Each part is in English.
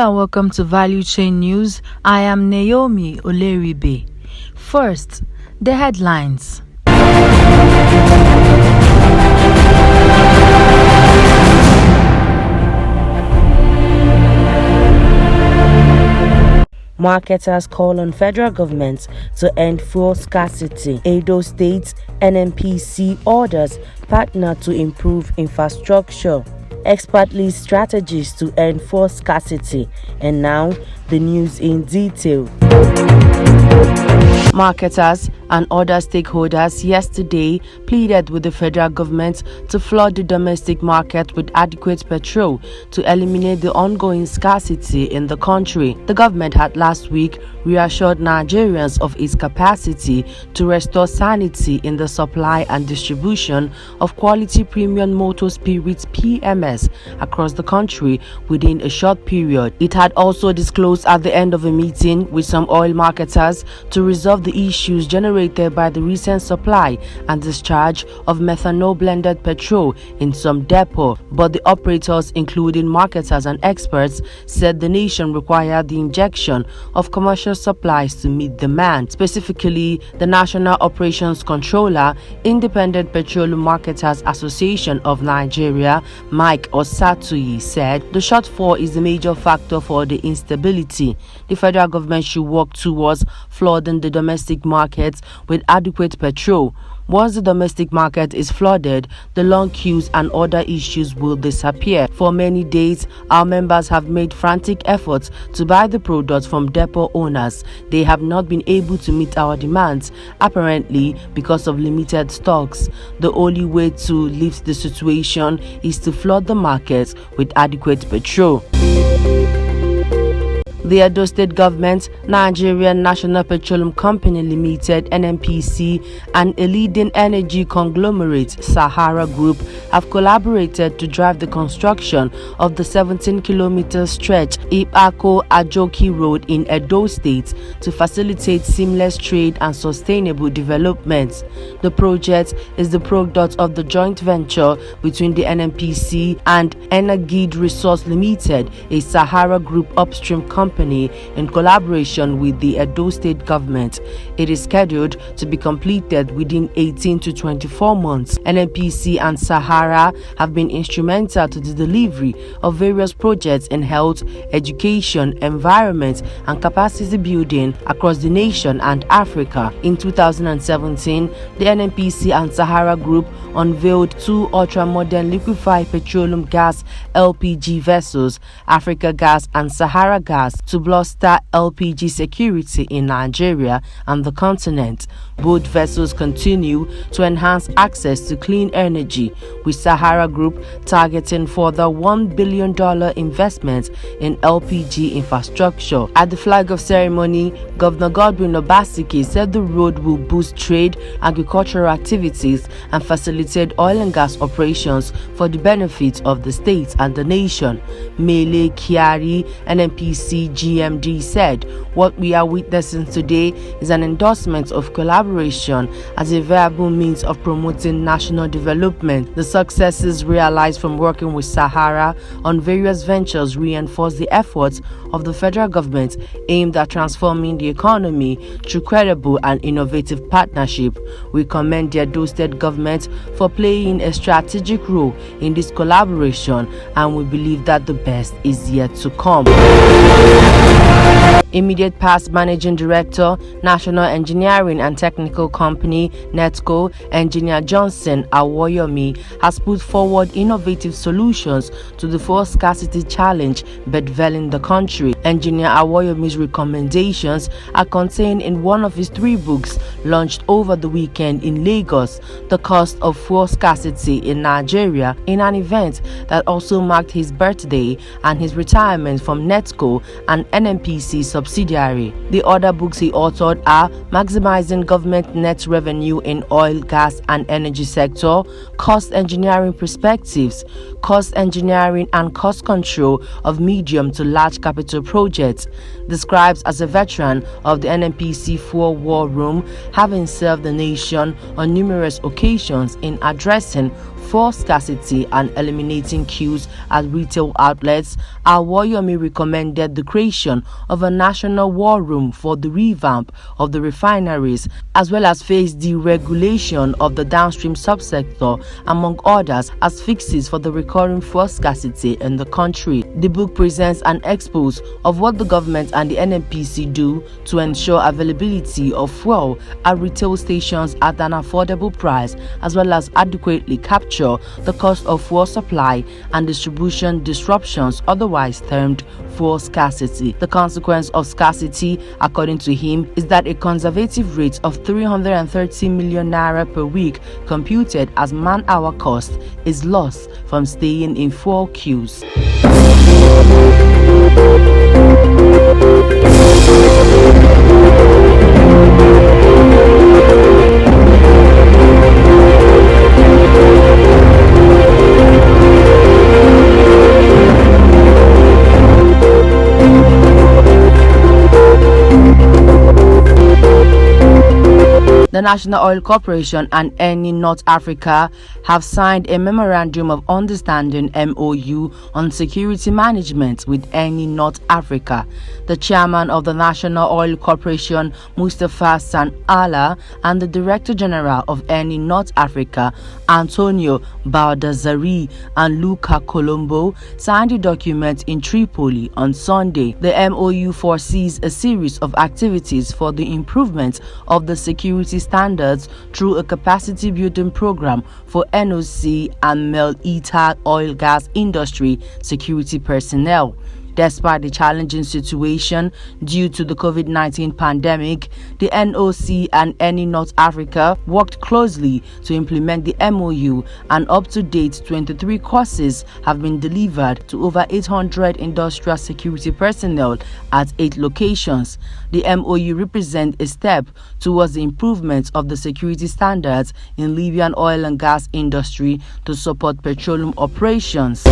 Hello and welcome to Valuechain News. I am Naomi Oleribe. First, the headlines. Marketers call on federal government to end fuel scarcity. Edo State NNPC orders partner to improve infrastructure. Expert lead strategies to end fuel scarcity. And now, the news in detail. Marketers and other stakeholders yesterday pleaded with the federal government to flood the domestic market with adequate petrol to eliminate the ongoing scarcity in the country. The government had last week reassured Nigerians of its capacity to restore sanity in the supply and distribution of quality premium motor spirits (PMS) across the country within a short period. It had also disclosed at the end of a meeting with some oil marketers to resolve the issues generated by the recent supply and discharge of methanol blended petrol in some depot, but the operators, including marketers and experts, said the nation required the injection of commercial supplies to meet demand. Specifically, the National Operations Controller, Independent Petroleum Marketers Association of Nigeria, Mike Osatuyi, said the shortfall is the major factor for the instability. The federal government should work towards flooding the domestic markets with adequate petrol. Once the domestic market is flooded, the long queues and other issues will disappear. For many days, our members have made frantic efforts to buy the products from depot owners. They have not been able to meet our demands, apparently because of limited stocks. The only way to lift the situation is to flood the markets with adequate petrol. The Edo State Government, Nigerian National Petroleum Company Limited (NNPC), and a leading energy conglomerate, Sahara Group, have collaborated to drive the construction of the 17-kilometer stretch Ipako-Ajoki Road in Edo State to facilitate seamless trade and sustainable development. The project is the product of the joint venture between the NNPC and Energid Resource Limited, a Sahara Group upstream company in collaboration with the Edo State government. It is scheduled to be completed within 18 to 24 months. NNPC and Sahara have been instrumental to the delivery of various projects in health, education, environment, and capacity building across the nation and Africa. In 2017, the NNPC and Sahara Group unveiled two ultra-modern liquefied petroleum gas (LPG) vessels, Africa Gas and Sahara Gas, to bolster LPG security in Nigeria and the continent. Both vessels continue to enhance access to clean energy, with Sahara Group targeting further $1 billion investment in LPG infrastructure. At the flag-off ceremony, Governor Godwin Obaseki said the road will boost trade, agricultural activities, and facilitate oil and gas operations for the benefit of the state and the nation. Mele Kiari, NNPC GMD, said, "What we are witnessing today is an endorsement of collaboration as a viable means of promoting national development. The successes realized from working with Sahara on various ventures reinforce the efforts of the federal government aimed at transforming the economy through credible and innovative partnership. We commend the Edo State government for playing a strategic role in this collaboration, and we believe that the best is yet to come." Immediate past Managing Director, National Engineering and Technical Company, NETCO, Engineer Johnson Awoyomi, has put forward innovative solutions to the fuel scarcity challenge bedeviling the country. Engineer Awoyomi's recommendations are contained in one of his 3 books launched over the weekend in Lagos, The Cost of Fuel Scarcity in Nigeria, in an event that also marked his birthday and his retirement from NETCO and NNPC subsidiary. The other books he authored are Maximizing Government Net Revenue in Oil, Gas and Energy Sector, Cost Engineering Perspectives, Cost Engineering and Cost Control of Medium to Large Capital Projects. Describes as a veteran of the NNPC Fuel War Room, having served the nation on numerous occasions in addressing fuel scarcity and eliminating queues at retail outlets, Awoyomi recommended the creation of a national war room for the revamp of the refineries, as well as phase deregulation of the downstream subsector, among others, as fixes for the recurring fuel scarcity in the country. The book presents an expose of what the government and the NNPC do to ensure availability of fuel at retail stations at an affordable price, as well as adequately capture the cost of fuel supply and distribution disruptions, otherwise termed fuel scarcity. The consequence of scarcity, according to him, is that a conservative rate of 330 million naira per week, computed as man-hour cost, is lost from staying in fuel queues. The National Oil Corporation and Eni North Africa have signed a Memorandum of Understanding (MOU) on security management with Eni North Africa. The chairman of the National Oil Corporation, Mustafa San Allah, and the Director General of Eni North Africa, Antonio Baldazari and Luca Colombo, signed the document in Tripoli on Sunday. The MOU foresees a series of activities for the improvement of the security standards through a capacity building program for NOC and Melita oil gas industry security personnel. Despite the challenging situation due to the COVID-19 pandemic, the NOC and Eni North Africa worked closely to implement the MOU, and up to date 23 courses have been delivered to over 800 industrial security personnel at 8 locations. The MOU represents a step towards the improvement of the security standards in Libyan oil and gas industry to support petroleum operations.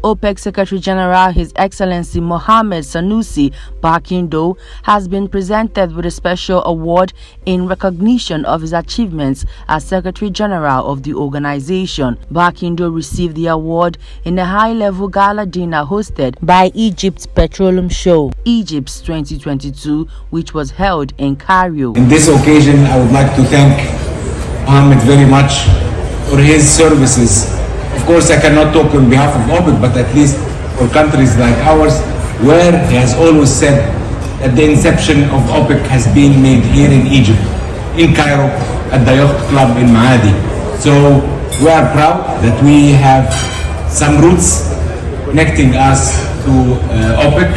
OPEC Secretary General His Excellency Mohammed Sanusi Barkindo has been presented with a special award in recognition of his achievements as Secretary General of the organization. Barkindo received the award in a high-level gala dinner hosted by Egypt Petroleum Show, Egypt's 2022, which was held in Cairo. In this occasion, I would like to thank Mohammed very much for his services. Of course, I cannot talk on behalf of OPEC, but at least for countries like ours, where he has always said that the inception of OPEC has been made here in Egypt, in Cairo, at the Yacht Club in Maadi. So we are proud that we have some roots connecting us to OPEC,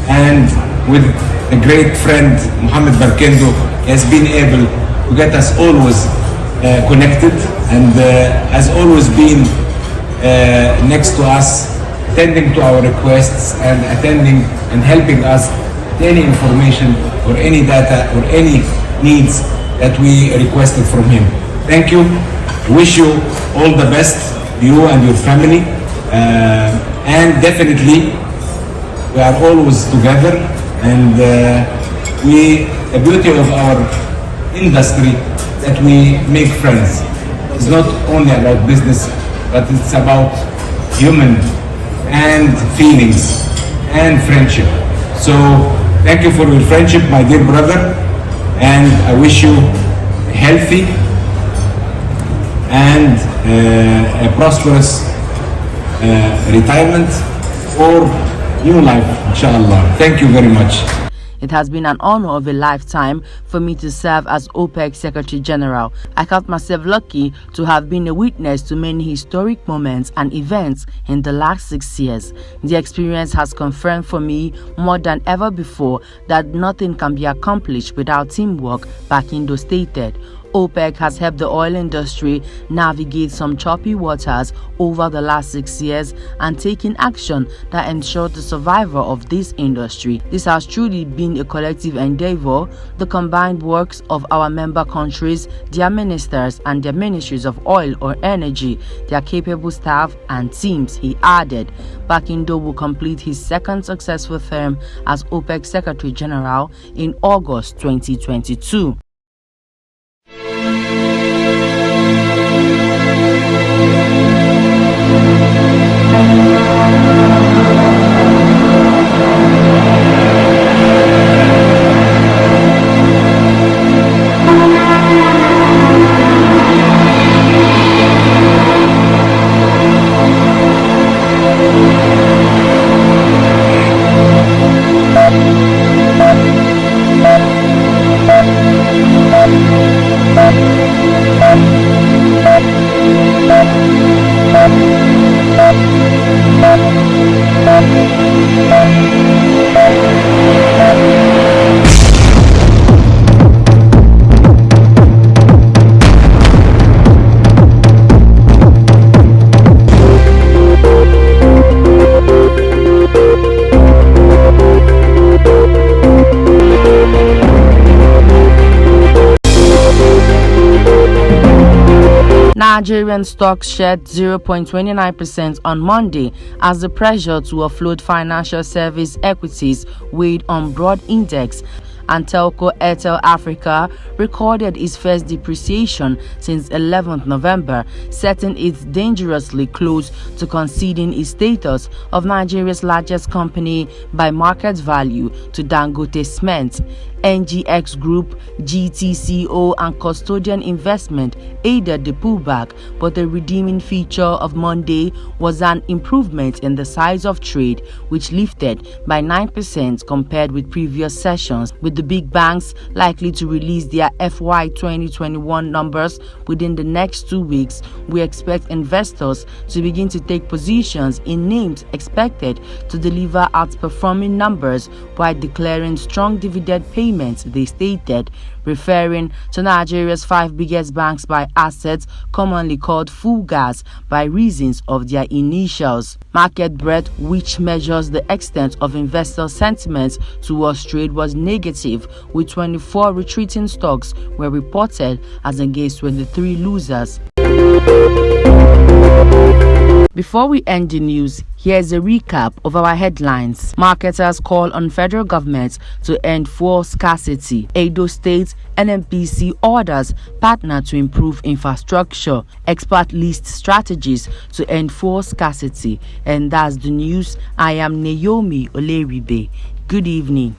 and with a great friend, Mohammed Barkindo, has been able to get us always connected, and has always been next to us, attending to our requests and attending and helping us with any information or any data or any needs that we requested from him. Thank you. Wish you all the best, you and your family, and definitely we are always together, and the beauty of our industry that we make friends. It's not only about business, but it's about human and feelings and friendship. So thank you for your friendship, my dear brother, and I wish you healthy and a prosperous retirement or new life, inshallah. Thank you very much. It has been an honor of a lifetime for me to serve as OPEC Secretary General. I count myself lucky to have been a witness to many historic moments and events in the last 6 years. The experience has confirmed for me more than ever before that nothing can be accomplished without teamwork, Barkindo stated. OPEC has helped the oil industry navigate some choppy waters over the last 6 years and taken action that ensured the survival of this industry. This has truly been a collective endeavor, the combined works of our member countries, their ministers and their ministries of oil or energy, their capable staff and teams, he added. Bakindo will complete his second successful term as OPEC Secretary General in August 2022. Nigerian stocks shed 0.29% on Monday as the pressure to offload financial service equities weighed on broad index, and telco Airtel Africa recorded its first depreciation since 11th November, setting it dangerously close to conceding its status of Nigeria's largest company by market value to Dangote Cement. NGX Group, GTCO and Custodian Investment aided the pullback, but the redeeming feature of Monday was an improvement in the size of trade, which lifted by 9% compared with previous sessions. With the big banks likely to release their FY 2021 numbers within the next 2 weeks, we expect investors to begin to take positions in names expected to deliver outperforming numbers while declaring strong dividend payments, they stated, referring to Nigeria's 5 biggest banks by assets, commonly called FUGAs by reasons of their initials. Market breadth, which measures the extent of investor sentiment towards trade, was negative, with 24 retreating stocks were reported as against 23 losers. Before we end the news, here's a recap of our headlines. Marketers call on federal government to end fuel scarcity. Edo State NNPC orders partner to improve infrastructure. Expert list strategies to end fuel scarcity. And that's the news. I am Naomi Oleribe. Good evening.